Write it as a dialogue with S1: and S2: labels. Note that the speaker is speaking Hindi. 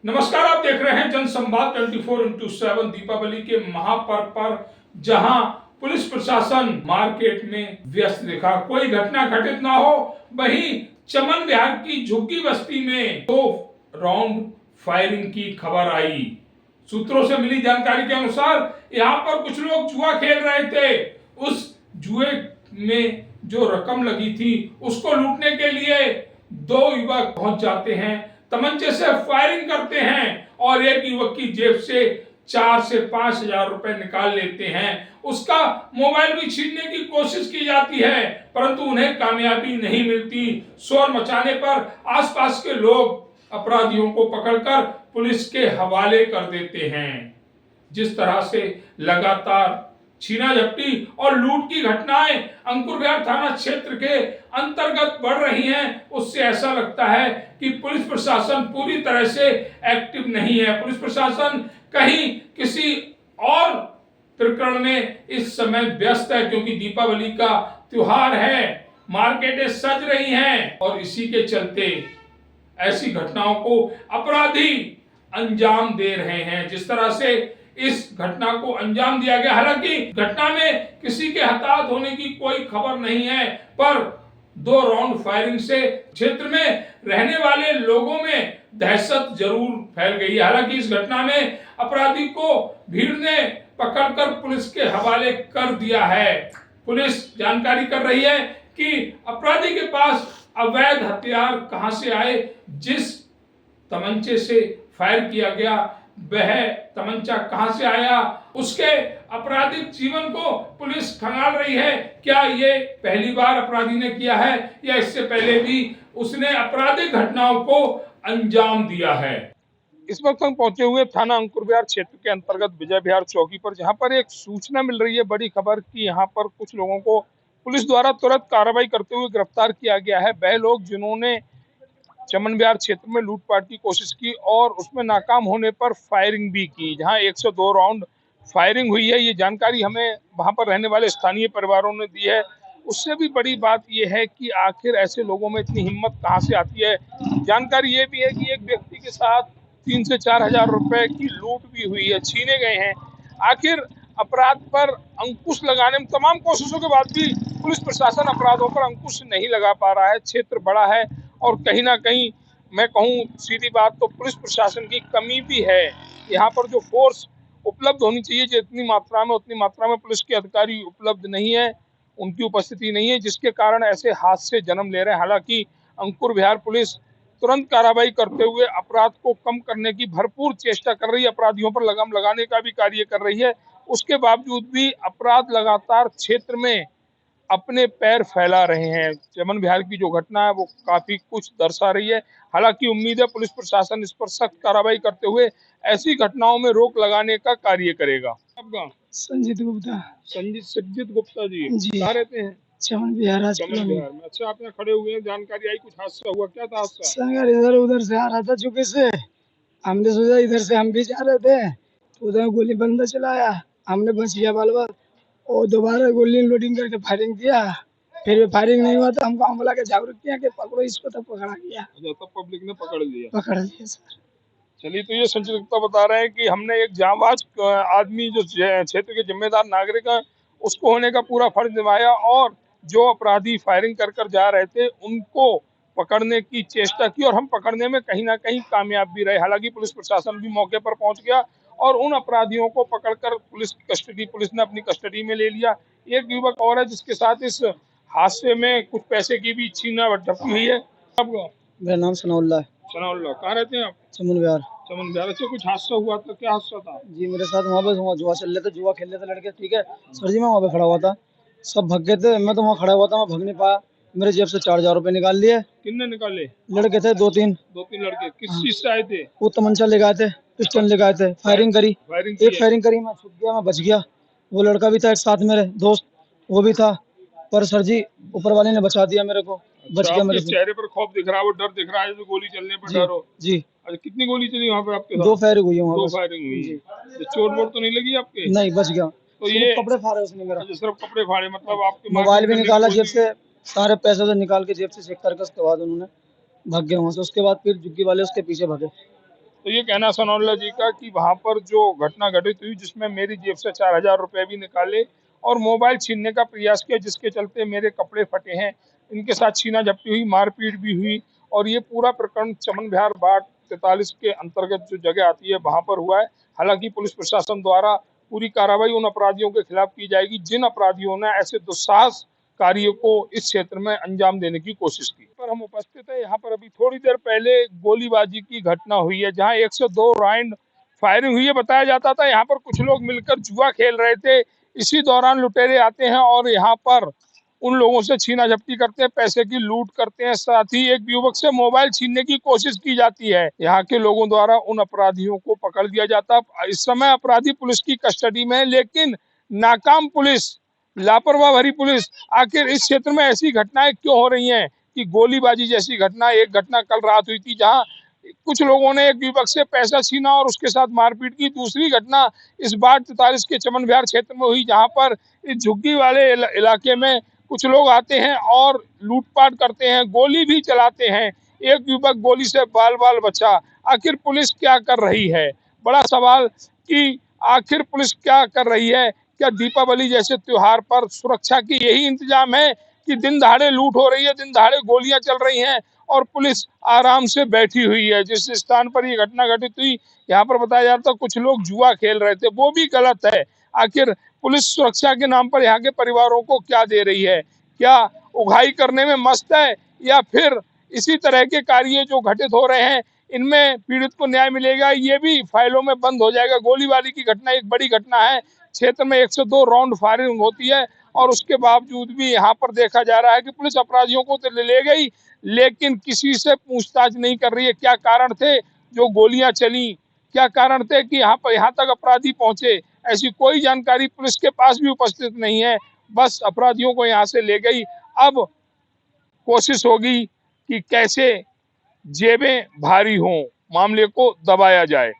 S1: नमस्कार, आप देख रहे हैं जनसंवाद 24x7 दीपावली के महापर्व पर जहां पुलिस प्रशासन मार्केट में व्यस्त दिखा। कोई घटना घटित ना हो, वहीं चमन विहार की झुग्गी बस्ती में 2 राउंड फायरिंग की खबर आई। सूत्रों से मिली जानकारी के अनुसार यहां पर कुछ लोग जुआ खेल रहे थे। उस जुए में जो रकम लगी थी उसको लूटने के लिए 2 युवक पहुंच जाते हैं, तमंचे से फायरिंग करते हैं और एक युवक की जेब से 4 से 5 हजार रुपए निकाल लेते हैं। उसका मोबाइल भी छीनने की कोशिश की जाती है, परंतु उन्हें कामयाबी नहीं मिलती। शोर मचाने पर आसपास के लोग अपराधियों को पकड़कर पुलिस के हवाले कर देते हैं। जिस तरह से लगातार छीना झपटी और लूट की घटनाएं अंकुर विहार थाना क्षेत्र के अंतर्गत बढ़ रही हैं, उससे ऐसा लगता है कि पुलिस प्रशासन पूरी तरह से एक्टिव नहीं है। पुलिस प्रशासन कहीं किसी और प्रकरण में इस समय व्यस्त है, क्योंकि दीपावली का त्योहार है, मार्केटें सज रही हैं और इसी के चलते ऐसी घटनाओं को अपराधी अंजाम दे रहे हैं। जिस तरह से इस घटना को अंजाम दिया गया, हालांकि घटना में किसी के हताहत होने की कोई खबर नहीं है, पर 2 राउंड फायरिंग से क्षेत्र में रहने वाले लोगों में दहशत जरूर फैल गई है। हालांकि इस घटना में अपराधी को भीड़ ने पकड़कर पुलिस के हवाले कर दिया है। पुलिस जानकारी कर रही है कि अपराधी के पास अवैध हथियार कहां से आए। जिस तमंचे से फायर किया गया वह तमंचा कहां से आया, उसके आपराधिक जीवन को पुलिस खंगाल रही है। क्या ये पहली बार अपराधी ने किया है या इससे पहले भी उसने आपराधिक घटनाओं को अंजाम दिया है।
S2: इस वक्त हम पहुंचे हुए थाना अंकुर विहार क्षेत्र के अंतर्गत विजय विहार चौकी पर, जहां पर एक सूचना मिल रही है, बड़ी खबर कि यहां पर कुछ लोगों को पुलिस द्वारा तुरंत कार्रवाई करते हुए गिरफ्तार किया गया है। वह लोग जिन्होंने चमन विहार क्षेत्र में लूटपाट की कोशिश की और उसमें नाकाम होने पर फायरिंग भी की, जहां 102 राउंड फायरिंग हुई है। ये जानकारी हमें वहां पर रहने वाले स्थानीय परिवारों ने दी है। उससे भी बड़ी बात यह है कि आखिर ऐसे लोगों में इतनी हिम्मत कहां से आती है। जानकारी ये भी है कि एक व्यक्ति के साथ 3 से 4 हजार रुपए की लूट भी हुई है, छीने गए हैं। आखिर अपराध पर अंकुश लगाने में तमाम कोशिशों के बाद भी पुलिस प्रशासन अपराधों पर अंकुश नहीं लगा पा रहा है। क्षेत्र बड़ा है और कहीं ना कहीं मैं कहूँ सीधी बात तो पुलिस प्रशासन की कमी भी है। यहाँ पर जो फोर्स उपलब्ध होनी चाहिए जितनी मात्रा में, उतनी मात्रा में पुलिस के अधिकारी उपलब्ध नहीं है, उनकी उपस्थिति नहीं है, जिसके कारण ऐसे हादसे जन्म ले रहे हैं। हालांकि अंकुर विहार पुलिस तुरंत कार्रवाई करते हुए अपराध को कम करने की भरपूर चेष्टा कर रही है, अपराधियों पर लगाम लगाने का भी कार्य कर रही है। उसके बावजूद भी अपराध लगातार क्षेत्र में अपने पैर फैला रहे हैं। चमन विहार की जो घटना है वो काफी कुछ दर्शा रही है। हालांकि उम्मीद है पुलिस प्रशासन इस पर सख्त कार्रवाई करते हुए ऐसी घटनाओं में रोक लगाने का कार्य करेगा। आपका
S3: संजीत गुप्ता।
S2: संजीत गुप्ता जी
S3: कहाँ
S2: रहते हैं?
S3: चमन विहार
S2: चमन विहार में। अच्छा, आप यहाँ खड़े हुए हैं, जानकारी आई कुछ हादसा हुआ, क्या था हादसा?
S3: संगर इधर उधर से आ रहा था चुके से, हमने सोचा इधर से हम भी जा रहे थे तो उधर गोली बंदा चलाया, हमने बच गया बाल बाल, और दोबारा गोली लोडिंग करके फायरिंग किया। फिर भी फायरिंग नहीं हुआ तो हम गाँव वाला के जागरूक किया कि पकड़ो इसको, तब पकड़ा गया।
S2: अच्छा, तब पब्लिक ने पकड़ लिया।
S3: पकड़ लिया सर।
S2: चलिए, तो ये संजीत गुप्ता बता रहे हैं कि हमने एक जांबाज आदमी जो क्षेत्र के जिम्मेदार नागरिक हैं उसको होने का पूरा फर्ज निभाया और जो अपराधी फायरिंग कर कर जा रहे थे उनको पकड़ने की चेष्टा की और हम पकड़ने में कहीं ना कहीं कामयाब भी रहे। हालांकि पुलिस प्रशासन भी मौके पर पहुंच गया और उन अपराधियों को पकड़कर पुलिस ने अपनी कस्टडी में ले लिया। एक युवक और है जिसके साथ इस हादसे में कुछ पैसे की भी छीना झपटी हुई है।
S3: मेरा नाम सनाउल्लाह है।
S2: सनाउल्लाह, कहाँ रहते हैं आप?
S3: चमन विहार।
S2: चमन विहार से कुछ हादसा हुआ था, क्या हादसा था?
S3: जी मेरे साथ वहाँ पे जुआ चल रहे थे, जुआ खेल रहे थे लड़के, ठीक है सर जी। मैं वहाँ पे खड़ा हुआ था, सब भाग गए थे, मैं तो वहाँ खड़ा हुआ था, मैं भाग नहीं पाया। मेरे जेब से 4 हजार रुपए निकाल लिए।
S2: कितने निकाले?
S3: लड़के थे 2-3।
S2: 2-3 लड़के किस चीज से आए थे?
S3: वो तमंचा लेके आए थे, पिस्टल लेके आए थे, फायरिंग करी। एक फायरिंग करी, मैं छुप गया, मैं बच गया। वो लड़का भी था एक साथ, मेरे दोस्त वो भी था, पर सर जी ऊपर वाले ने बचा दिया मेरे को, बच गया मेरे
S2: चेहरे पर खौफ दिख रहा है, वो डर दिख रहा है, जो गोली चलने पर डर हो।
S3: जी।
S2: अच्छा, कितनी गोली चली वहाँ पे आपके साथ?
S3: 2 फायरिंग हुई है।
S2: 2 फायरिंग हुई। तो चोट वोट तो नहीं लगी आपके?
S3: नहीं, बच गया।
S2: तो ये
S3: कपड़े फाड़े उसने मेरा।
S2: सिर्फ कपड़े फाड़े, मतलब आपके
S3: मोबाइल भी निकाला जेब से, सारे पैसे तो निकाल के जेब से चेक करके उसके बाद उन्होंने भाग गए वहाँ से। उसके बाद फिर झुग्गी वाले उसके पीछे भागे।
S2: तो ये कहना सनौल्ला जी का कि वहां पर जो घटना घटित हुई जिसमें मेरी जेब से 4,000 रुपए भी निकाले और मोबाइल छीनने का प्रयास किया, जिसके चलते मेरे कपड़े फटे हैं। इनके साथ छीना झपटी हुई, मारपीट भी हुई और ये पूरा प्रकरण चमन विहार बाट 43 के अंतर्गत जो जगह आती है वहां पर हुआ है। हालांकि पुलिस प्रशासन द्वारा पूरी कार्रवाई उन अपराधियों के खिलाफ की जाएगी जिन अपराधियों ने ऐसे दुस्साहस कार्य को इस क्षेत्र में अंजाम देने की कोशिश की। पर हम उपस्थित है यहाँ पर अभी थोड़ी देर पहले गोलीबाजी की घटना हुई है जहाँ 102 राउंड फायरिंग हुई है। बताया जाता था यहाँ पर कुछ लोग मिलकर जुआ खेल रहे थे। इसी दौरान लुटेरे आते हैं और यहाँ पर उन लोगों से छीना झपटी करते हैं, पैसे की लूट करते हैं। साथ ही एक युवक से मोबाइल छीनने की कोशिश की जाती है। यहाँ के लोगों द्वारा उन अपराधियों को पकड़ लिया जाता है। इस समय अपराधी पुलिस की कस्टडी में है, लेकिन नाकाम पुलिस, लापरवाह भरी पुलिस। आखिर इस क्षेत्र में ऐसी घटनाएं क्यों हो रही हैं कि गोलीबाजी जैसी घटना, एक घटना कल रात हुई थी जहां कुछ लोगों ने एक युवक से पैसा छीना और उसके साथ मारपीट की। दूसरी घटना इस बाट 43 के चमन विहार क्षेत्र में हुई जहां पर इस झुग्गी वाले इलाके में कुछ लोग आते हैं और लूटपाट करते हैं, गोली भी चलाते हैं। एक युवक गोली से बाल बाल बचा। आखिर पुलिस क्या कर रही है? बड़ा सवाल कि आखिर पुलिस क्या कर रही है? क्या दीपावली जैसे त्योहार पर सुरक्षा की यही इंतजाम है कि दिन दहाड़े लूट हो रही है, दिन दहाड़े गोलियां चल रही हैं और पुलिस आराम से बैठी हुई है? जिस स्थान पर ये घटना घटित हुई यहाँ पर बताया जाता है कुछ लोग जुआ खेल रहे थे, वो भी गलत है। आखिर पुलिस सुरक्षा के नाम पर यहाँ के परिवारों को क्या दे रही है? क्या उगाही करने में मस्त है या फिर इसी तरह के कार्य जो घटित हो रहे हैं इनमें पीड़ित को न्याय मिलेगा? ये भी फाइलों में बंद हो जाएगा। गोलीबारी की घटना एक बड़ी घटना है। क्षेत्र में 102 राउंड फायरिंग होती है और उसके बावजूद भी यहाँ पर देखा जा रहा है कि पुलिस अपराधियों को तो ले गई लेकिन किसी से पूछताछ नहीं कर रही है। क्या कारण थे जो गोलियां चली? क्या कारण थे कि यहाँ तक अपराधी पहुंचे? ऐसी कोई जानकारी पुलिस के पास भी उपस्थित नहीं है। बस अपराधियों को यहाँ से ले गई। अब कोशिश होगी कि कैसे जेबें भारी हों, मामले को दबाया जाए।